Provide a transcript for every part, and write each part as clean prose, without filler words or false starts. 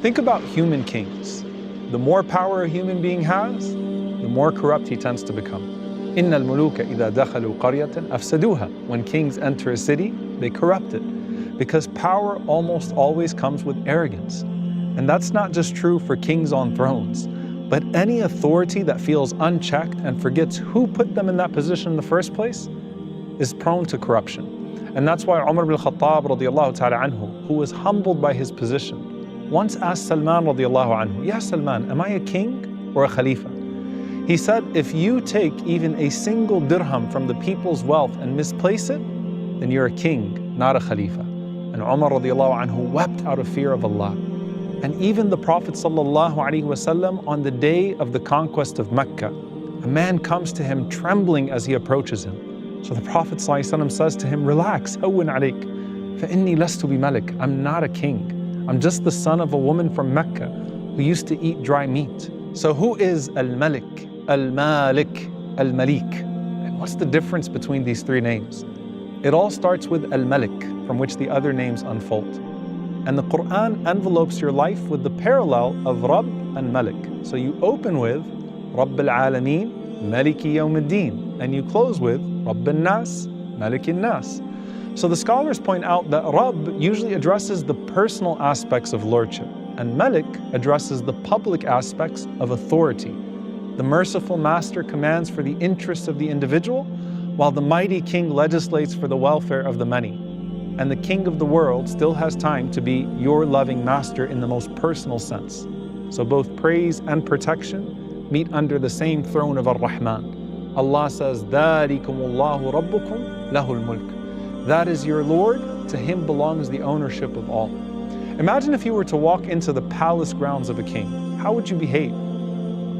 Think about human kings. The more power a human being has, the more corrupt he tends to become. إِنَّ الْمُلُوكَ إِذَا دَخَلُوا قَرْيَةً أَفْسَدُوهَا. When kings enter a city, they corrupt it. Because power almost always comes with arrogance. And that's not just true for kings on thrones, but any authority that feels unchecked and forgets who put them in that position in the first place is prone to corruption. And that's why Umar ibn al-Khattab radiallahu ta'ala anhu, who was humbled by his position, once asked Salman radiallahu anhu, "Ya Salman, am I a king or a khalifa?" He said, "If you take even a single dirham from the people's wealth and misplace it, then you're a king, not a khalifa." And Umar radiallahu anhu wept out of fear of Allah. And even the Prophet sallallahu alaihi wasallam, on the day of the conquest of Mecca, a man comes to him trembling as he approaches him. So the Prophet sallallahu alaihi wasallam says to him, "Relax, هون عليك, فإني لست بملك." I'm not a king. I'm just the son of a woman from Mecca who used to eat dry meat. So who is Al-Malik, Al-Malik, Al-Malik? And what's the difference between these three names? It all starts with Al-Malik, from which the other names unfold. And the Quran envelopes your life with the parallel of Rabb and Malik. So you open with Rabb al-Alameen, Maliki Yawm al-Din, and you close with Rabb al-Nas, Malik al-Nas. So the scholars point out that Rabb usually addresses the personal aspects of lordship, and Malik addresses the public aspects of authority. The merciful master commands for the interests of the individual, while the mighty king legislates for the welfare of the many. And the king of the world still has time to be your loving master in the most personal sense. So both praise and protection meet under the same throne of Ar-Rahman. Allah says, ذَلِكُمُ اللَّهُ رَبُّكُمْ لَهُ الْمُلْكُ. That is your Lord, to him belongs the ownership of all. Imagine if you were to walk into the palace grounds of a king. How would you behave?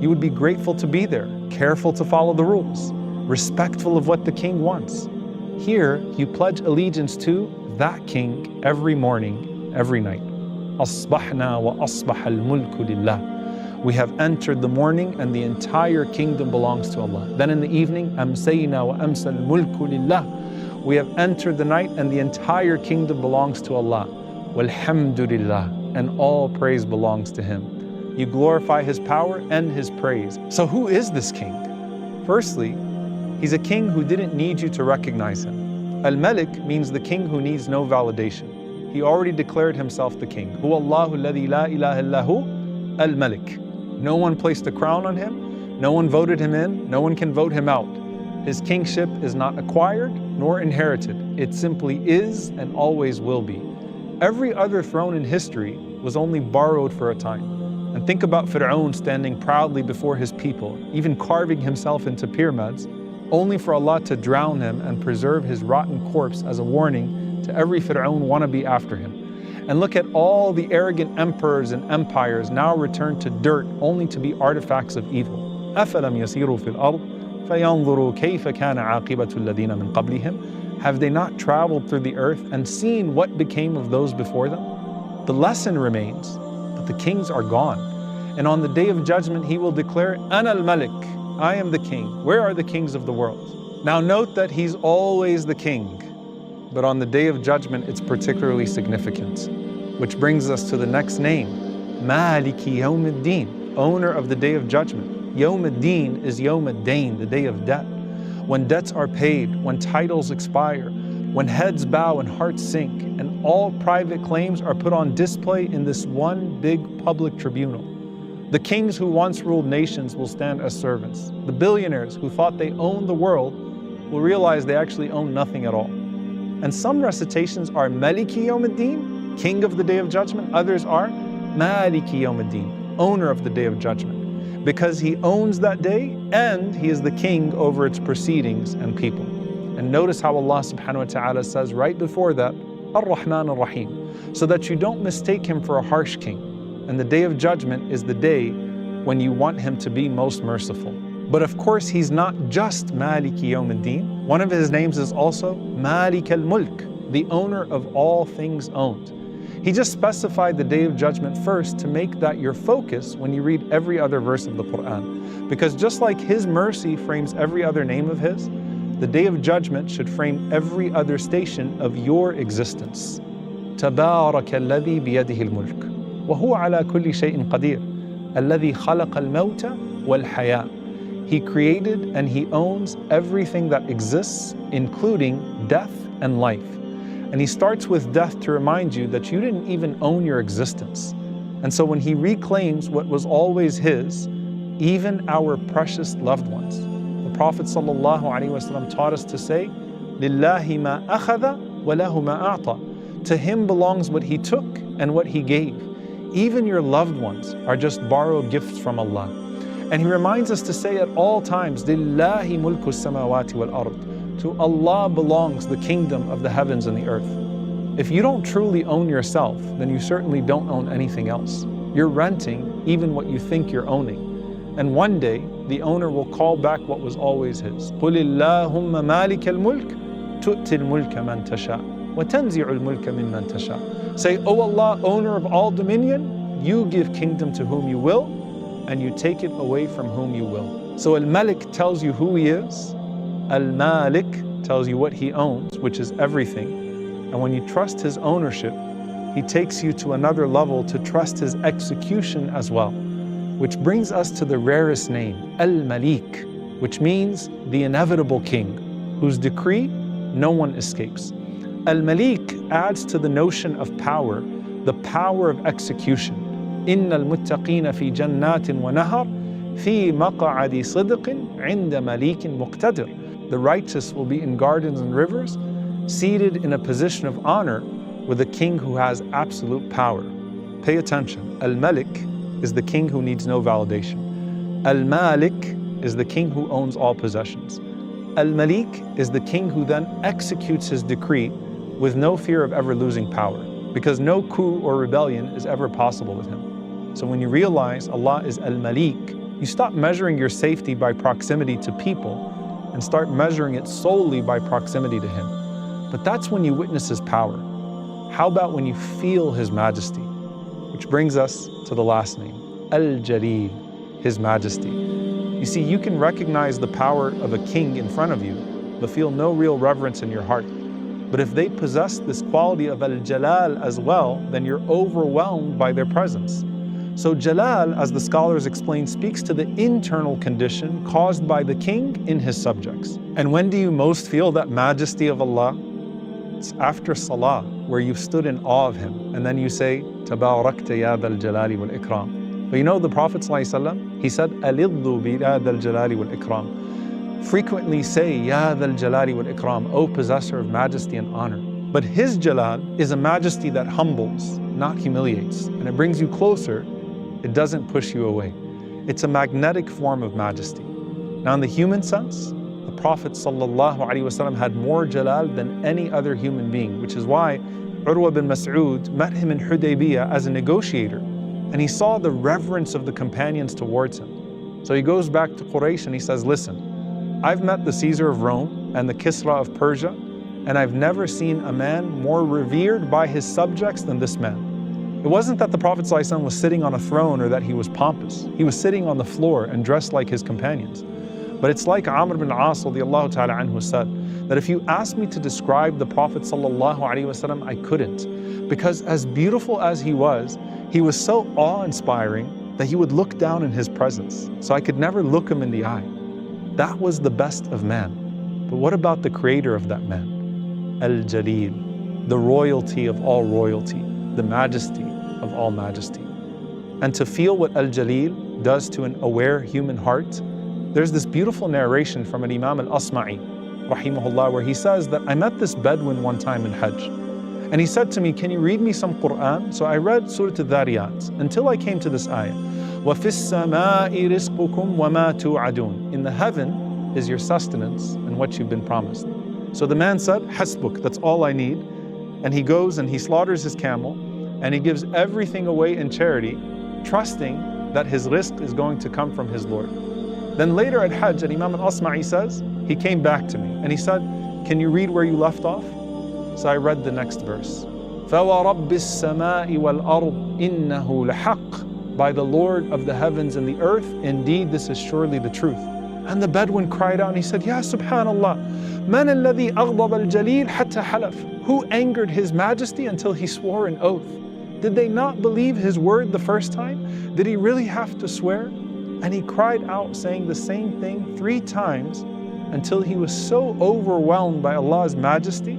You would be grateful to be there, careful to follow the rules, respectful of what the king wants. Here, you pledge allegiance to that king every morning, every night. أَصْبَحْنَا وَأَصْبَحَ الْمُلْكُ لِلَّهِ. We have entered the morning and the entire kingdom belongs to Allah. Then in the evening, أَمْسَيْنَا وَأَمْسَى الْمُلْكُ لِلَّهِ. We have entered the night and the entire kingdom belongs to Allah. Walhamdulillah, and all praise belongs to Him. You glorify His power and His praise. So who is this king? Firstly, He's a king who didn't need you to recognize Him. Al-Malik means the king who needs no validation. He already declared Himself the king. Huwa Allahu alladhi la ilaha illahu Al-Malik. No one placed a crown on Him, no one voted Him in, no one can vote Him out. His kingship is not acquired nor inherited. It simply is and always will be. Every other throne in history was only borrowed for a time. And think about Fir'aun standing proudly before his people, even carving himself into pyramids, only for Allah to drown him and preserve his rotten corpse as a warning to every Fir'aun wannabe after him. And look at all the arrogant emperors and empires now returned to dirt only to be artifacts of evil. أَفَلَمْ يَسِيرُوا فِي الْأَرْضِ فَيَنْظُرُوا كَيْفَ كَانَ عَاقِبَةُ الَّذِينَ مِنْ قَبْلِهِمْ. Have they not traveled through the earth and seen what became of those before them? The lesson remains, but the kings are gone. And on the day of judgment, He will declare, أَنَا الْمَلِكُ, I am the king. Where are the kings of the world? Now note that He's always the king, but on the day of judgment, it's particularly significant. Which brings us to the next name, Maliki Yawm al-Din, owner of the day of judgment. Yawm al-Din is Yawm al-Dain, the day of debt. When debts are paid, when titles expire, when heads bow and hearts sink, and all private claims are put on display in this one big public tribunal. The kings who once ruled nations will stand as servants. The billionaires who thought they owned the world will realize they actually own nothing at all. And some recitations are Maliki Yawm al-Din, king of the day of judgment. Others are Maliki Yawm al-Din, owner of the day of judgment. Because He owns that day and He is the king over its proceedings and people. And notice how Allah subhanahu wa ta'ala says right before that, Ar-Rahman Ar-Rahim, so that you don't mistake Him for a harsh king. And the day of judgment is the day when you want Him to be most merciful. But of course, He's not just Maliki Yawm al-Din. One of His names is also Malik al-Mulk, the owner of all things owned. He just specified the day of judgment first to make that your focus when you read every other verse of the Quran. Because just like His mercy frames every other name of His, the day of judgment should frame every other station of your existence. تَبَارَكَ الَّذِي بِيَدِهِ الْمُلْكُ وهو على كل شيء قدير الذي خلق الموت والحياة. He created and He owns everything that exists, including death and life. And He starts with death to remind you that you didn't even own your existence. And so when He reclaims what was always His, even our precious loved ones. The Prophet ﷺ taught us to say, لِلَّهِ مَا أَخَذَ وَلَهُ مَا أَعْطَى. To Him belongs what He took and what He gave. Even your loved ones are just borrowed gifts from Allah. And He reminds us to say at all times, لِلَّهِ مُلْكُ السَّمَاوَاتِ وَالْأَرْضِ. To Allah belongs the kingdom of the heavens and the earth. If you don't truly own yourself, then you certainly don't own anything else. You're renting even what you think you're owning. And one day, the owner will call back what was always his. قُلِ اللَّهُمَّ مَالِكَ الْمُلْكِ تُؤْتِ الْمُلْكَ مَنْ تَشَاءُ وَتَنْزِعُ الْمُلْكَ مِمَّنْ تَشَاءُ. Say, O Allah, owner of all dominion, you give kingdom to whom you will, and you take it away from whom you will. So Al-Malik tells you who He is. Al-Malik tells you what He owns, which is everything. And when you trust His ownership, He takes you to another level to trust His execution as well. Which brings us to the rarest name, Al-Malik, which means the inevitable king, whose decree no one escapes. Al-Malik adds to the notion of power, the power of execution. إِنَّ الْمُتَّقِينَ فِي جَنَّاتٍ وَنَهَرٍ فِي مَقْعَدِ صِدْقٍ عِنْدَ مَلِيكٍ مُقْتَدِرٍ. The righteous will be in gardens and rivers, seated in a position of honor with a king who has absolute power. Pay attention. Al-Malik is the king who needs no validation. Al-Malik is the king who owns all possessions. Al-Malik is the king who then executes his decree with no fear of ever losing power, because no coup or rebellion is ever possible with him. So when you realize Allah is Al-Malik, you stop measuring your safety by proximity to people and start measuring it solely by proximity to Him. But that's when you witness His power. How about when you feel His majesty? Which brings us to the last name, Al-Jaleel, His Majesty. You see, you can recognize the power of a king in front of you, but feel no real reverence in your heart. But if they possess this quality of Al-Jalal as well, then you're overwhelmed by their presence. So Jalal, as the scholars explain, speaks to the internal condition caused by the king in his subjects. And when do you most feel that majesty of Allah? It's after Salah, where you've stood in awe of Him, and then you say, Tabarakta ya dhal jalali wal ikram. But you know the Prophet ﷺ, he said, Aliddu bi ya dhal jalali wal ikram. Frequently say, Ya dhal jalali wal ikram, O possessor of majesty and honor. But His Jalal is a majesty that humbles, not humiliates, and it brings you closer, it doesn't push you away. It's a magnetic form of majesty. Now in the human sense, the Prophet ﷺ had more Jalal than any other human being, which is why Urwa bin Mas'ud met him in Hudaybiyah as a negotiator, and he saw the reverence of the companions towards him. So he goes back to Quraysh and he says, listen, I've met the Caesar of Rome and the Kisra of Persia, and I've never seen a man more revered by his subjects than this man. It wasn't that the Prophet ﷺ was sitting on a throne or that he was pompous. He was sitting on the floor and dressed like his companions. But it's like Amr bin As radiallahu ta'ala anhu said, that if you asked me to describe the Prophet ﷺ, I couldn't. Because as beautiful as he was so awe-inspiring that you would look down in his presence. So I could never look him in the eye. That was the best of man. But what about the creator of that man? Al-Jaleel, the royalty of all royalty, the majesty of all majesty. And to feel what Al-Jaleel does to an aware human heart, there's this beautiful narration from an Imam Al-Asma'i, rahimahullah, where he says that I met this Bedouin one time in Hajj. And he said to me, can you read me some Quran? So I read Surah Al-Dhariyat until I came to this ayah. وَفِي السَّمَاءِ رِزْقُكُمْ وَمَا تُوعَدُونَ. In the heaven is your sustenance and what you've been promised. So the man said, Hasbuk, that's all I need. And he goes and he slaughters his camel and he gives everything away in charity, trusting that his rizq is going to come from his Lord. Then later at Hajj, Imam Al-Asma'i says, he came back to me and he said, can you read where you left off? So I read the next verse. فَوَرَبِّ السَّمَاءِ وَالْأَرْضِ إِنَّهُ لَحَقٌّ. By the Lord of the heavens and the earth, indeed this is surely the truth. And the Bedouin cried out and he said, Ya Subhanallah, مَنَ الَّذِي أَغْضَبَ الْجَلِيلِ حَتَّى حَلَفَ. Who angered His Majesty until he swore an oath? Did they not believe his word the first time? Did he really have to swear? And he cried out saying the same thing 3 times until he was so overwhelmed by Allah's majesty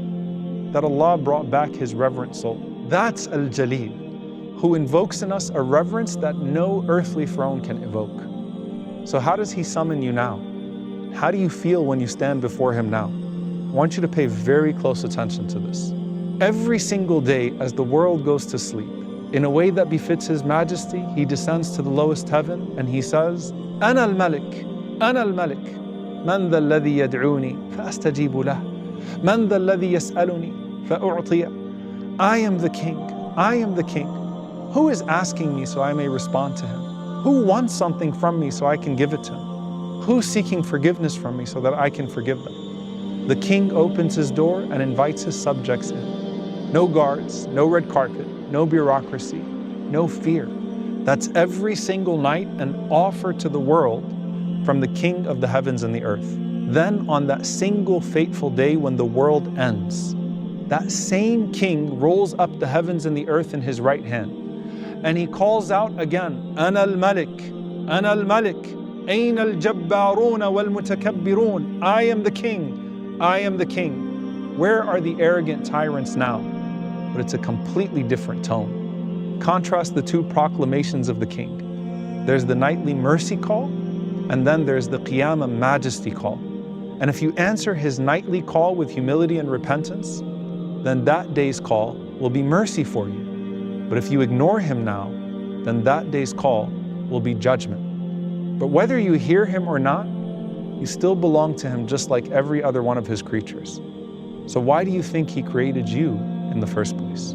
that Allah brought back his reverent soul. That's Al-Jaleel, who invokes in us a reverence that no earthly throne can evoke. So how does he summon you now? How do you feel when you stand before him now? I want you to pay very close attention to this. Every single day as the world goes to sleep, in a way that befits his majesty, he descends to the lowest heaven and he says, Ana al-Malik, Ana al-Malik. من ذا الذي يدعوني فأستجيب له من ذا الذي يسألني فأعطيه. I am the king, I am the king. Who is asking me so I may respond to him? Who wants something from me so I can give it to him? Who's seeking forgiveness from me so that I can forgive them? The king opens his door and invites his subjects in. No guards, no red carpet, no bureaucracy, no fear. That's every single night an offer to the world from the King of the heavens and the earth. Then on that single fateful day when the world ends, that same king rolls up the heavens and the earth in his right hand. And he calls out again, Ana al-Malik, Ana al-Malik, Ayn al-Jabbarun wal-Mutakabbirun. I am the king, I am the king. Where are the arrogant tyrants now? But it's a completely different tone. Contrast the 2 proclamations of the king. There's the nightly mercy call, and then there's the Qiyamah majesty call. And if you answer his nightly call with humility and repentance, then that day's call will be mercy for you. But if you ignore him now, then that day's call will be judgment. But whether you hear him or not, you still belong to him just like every other one of his creatures. So why do you think he created you in the first place?